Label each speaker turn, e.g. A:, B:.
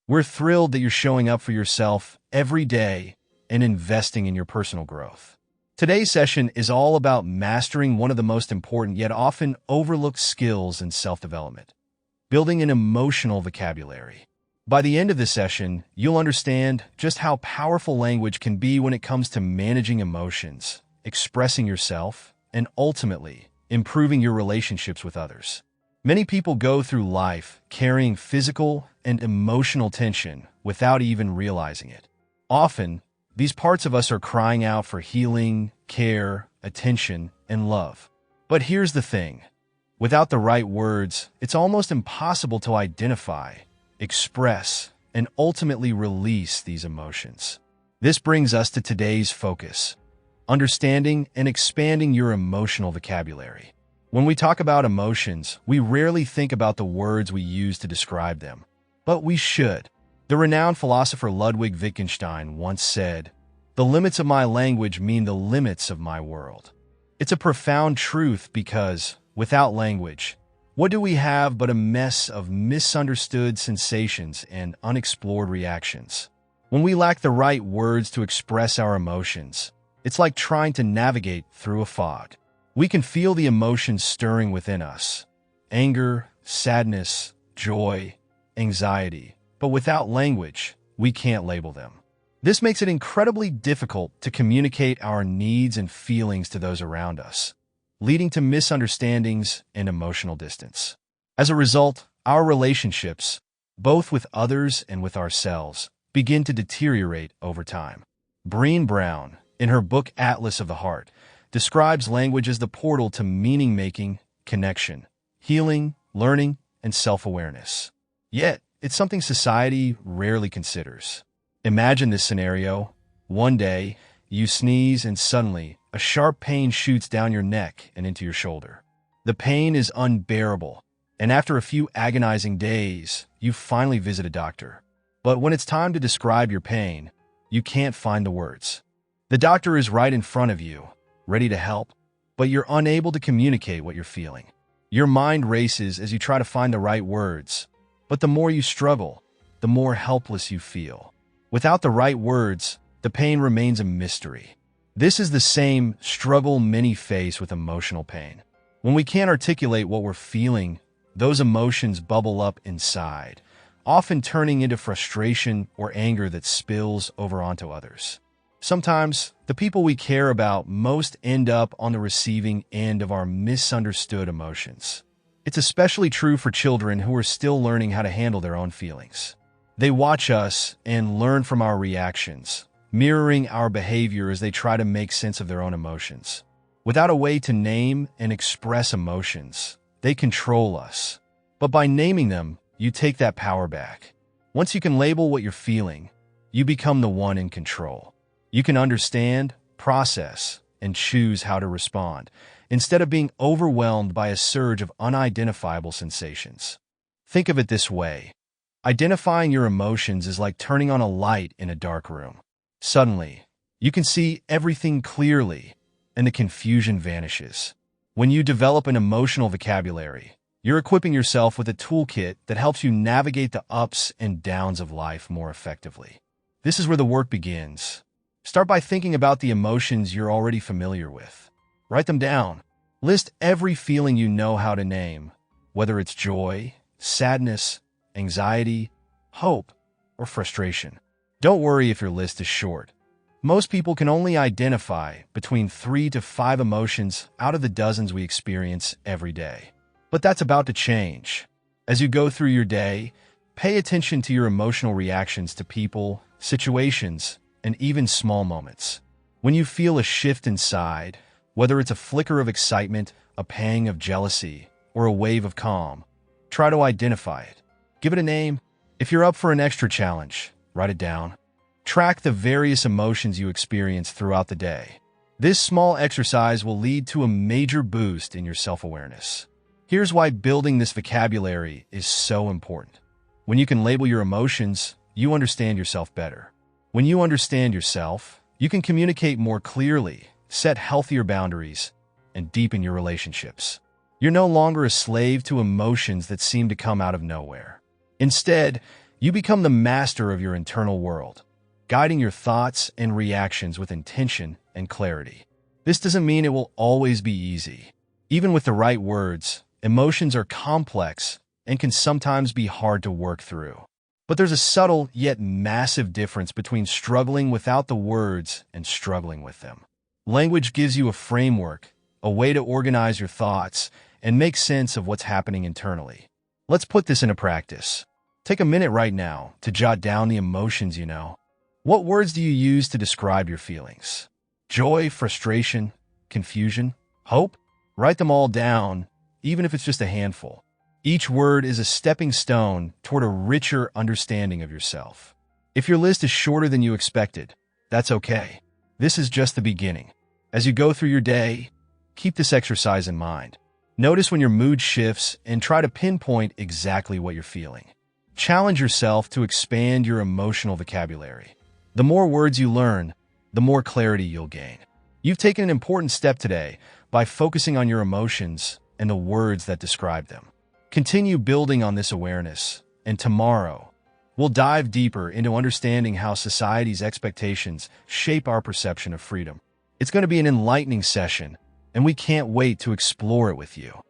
A: We're thrilled that you're showing up for yourself every day and investing in your personal growth. Today's session is all about mastering one of the most important yet often overlooked skills in self-development: building an emotional vocabulary. By the end of this session, you'll understand just how powerful language can be when it comes to managing emotions, expressing yourself, and ultimately improving your relationships with others. Many people go through life carrying physical and emotional tension without even realizing it. Often, these parts of us are crying out for healing, care, attention, and love. But here's the thing. Without the right words, it's almost impossible to identify, express, and ultimately release these emotions. This brings us to today's focus: understanding and expanding your emotional vocabulary. When we talk about emotions, we rarely think about the words we use to describe them. But we should. The renowned philosopher Ludwig Wittgenstein once said, "The limits of my language mean the limits of my world." It's a profound truth because, without language, what do we have but a mess of misunderstood sensations and unexplored reactions? When we lack the right words to express our emotions, it's like trying to navigate through a fog. We can feel the emotions stirring within us: anger, sadness, joy, anxiety. But without language, we can't label them. This makes it incredibly difficult to communicate our needs and feelings to those around us, leading to misunderstandings and emotional distance. As a result, our relationships, both with others and with ourselves, begin to deteriorate over time. Brené Brown, in her book Atlas of the Heart, describes language as the portal to meaning-making, connection, healing, learning, and self-awareness. Yet, it's something society rarely considers. Imagine this scenario. One day, you sneeze and suddenly, a sharp pain shoots down your neck and into your shoulder. The pain is unbearable, and after a few agonizing days, you finally visit a doctor. But when it's time to describe your pain, you can't find the words. The doctor is right in front of you, ready to help, but you're unable to communicate what you're feeling. Your mind races as you try to find the right words, but the more you struggle, the more helpless you feel. Without the right words, the pain remains a mystery. This is the same struggle many face with emotional pain. When we can't articulate what we're feeling, those emotions bubble up inside, often turning into frustration or anger that spills over onto others. Sometimes, the people we care about most end up on the receiving end of our misunderstood emotions. It's especially true for children who are still learning how to handle their own feelings. They watch us and learn from our reactions, mirroring our behavior as they try to make sense of their own emotions. Without a way to name and express emotions, they control us. But by naming them, you take that power back. Once you can label what you're feeling, you become the one in control. You can understand, process, and choose how to respond, instead of being overwhelmed by a surge of unidentifiable sensations. Think of it this way. Identifying your emotions is like turning on a light in a dark room. Suddenly, you can see everything clearly, and the confusion vanishes. When you develop an emotional vocabulary, you're equipping yourself with a toolkit that helps you navigate the ups and downs of life more effectively. This is where the work begins. Start by thinking about the emotions you're already familiar with. Write them down. List every feeling you know how to name, whether it's joy, sadness, anxiety, hope, or frustration. Don't worry if your list is short. Most people can only identify between 3 to 5 emotions out of the dozens we experience every day. But that's about to change. As you go through your day, pay attention to your emotional reactions to people, situations, and even small moments. When you feel a shift inside, whether it's a flicker of excitement, a pang of jealousy, or a wave of calm, try to identify it. Give it a name. If you're up for an extra challenge, write it down. Track the various emotions you experience throughout the day. This small exercise will lead to a major boost in your self-awareness. Here's why building this vocabulary is so important. When you can label your emotions, you understand yourself better. When you understand yourself, you can communicate more clearly, set healthier boundaries, and deepen your relationships. You're no longer a slave to emotions that seem to come out of nowhere. Instead, You become the master of your internal world, guiding your thoughts and reactions with intention and clarity. This doesn't mean it will always be easy. Even with the right words, emotions are complex and can sometimes be hard to work through. But there's a subtle yet massive difference between struggling without the words and struggling with them. Language gives you a framework, a way to organize your thoughts, and make sense of what's happening internally. Let's put this into practice. Take a minute right now to jot down the emotions you know. What words do you use to describe your feelings? Joy, frustration, confusion, hope? Write them all down, even if it's just a handful. Each word is a stepping stone toward a richer understanding of yourself. If your list is shorter than you expected, that's okay. This is just the beginning. As you go through your day, keep this exercise in mind. Notice when your mood shifts and try to pinpoint exactly what you're feeling. Challenge yourself to expand your emotional vocabulary. The more words you learn, the more clarity you'll gain. You've taken an important step today by focusing on your emotions and the words that describe them. Continue building on this awareness, and tomorrow, we'll dive deeper into understanding how society's expectations shape our perception of freedom. It's going to be an enlightening session, and we can't wait to explore it with you.